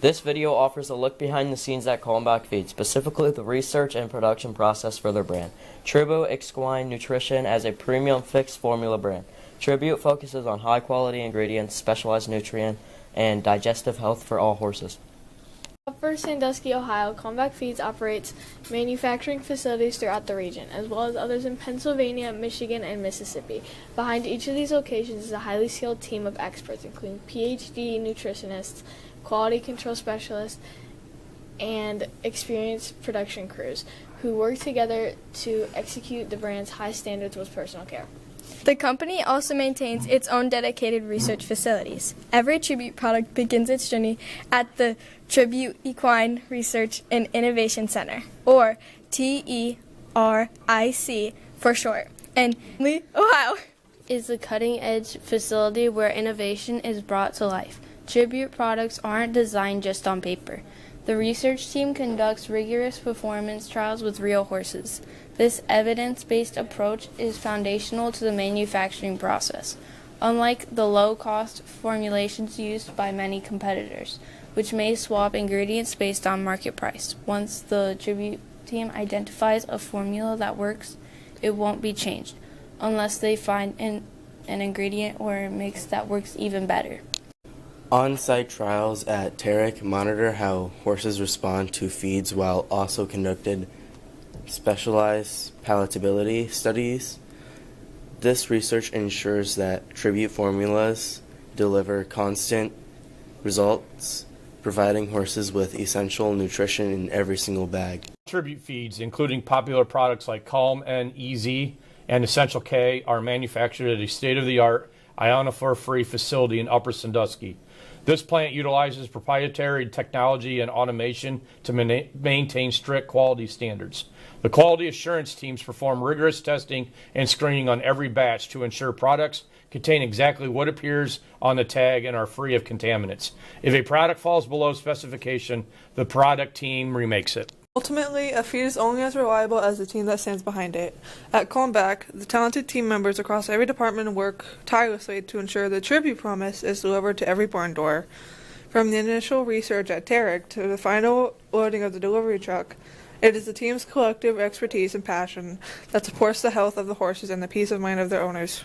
This video offers a look behind the scenes at Calmback Feed, specifically the research and production process for their brand. Tribute Equine Nutrition as a premium fixed formula brand. Tribute focuses on high-quality ingredients, specialized nutrient, and digestive health for all horses. For Sandusky, Ohio, Calmback Feeds operates manufacturing facilities throughout the region, as well as others in Pennsylvania, Michigan, and Mississippi. Behind each of these locations is a highly skilled team of experts, including PhD nutritionists, quality control specialists, and experienced production crews who work together to execute the brand's high standards with personal care. The company also maintains its own dedicated research facilities. Every Tribute product begins its journey at the Tribute Equine Research and Innovation Center, or TERIC for short, in Ohio. Is the cutting-edge facility where innovation is brought to life. Tribute products aren't designed just on paper. The research team conducts rigorous performance trials with real horses. This evidence-based approach is foundational to the manufacturing process, unlike the low-cost formulations used by many competitors, which may swap ingredients based on market price. Once the Tribute team identifies a formula that works, it won't be changed, unless they find an ingredient or a mix that works even better. On-site trials at TERIC monitor how horses respond to feeds while also conducted specialized palatability studies. This research ensures that Tribute formulas deliver constant results, providing horses with essential nutrition in every single bag. Tribute feeds, including popular products like Calm N Easy and Essential K, are manufactured at a state-of-the-art ionophore-free facility in Upper Sandusky. This plant utilizes proprietary technology and automation to maintain strict quality standards. The quality assurance teams perform rigorous testing and screening on every batch to ensure products contain exactly what appears on the tag and are free of contaminants. If a product falls below specification, the product team remakes it. Ultimately, a feed is only as reliable as the team that stands behind it. At Calmback, the talented team members across every department work tirelessly to ensure the Tribute promise is delivered to every barn door. From the initial research at TERIC to the final loading of the delivery truck, it is the team's collective expertise and passion that supports the health of the horses and the peace of mind of their owners.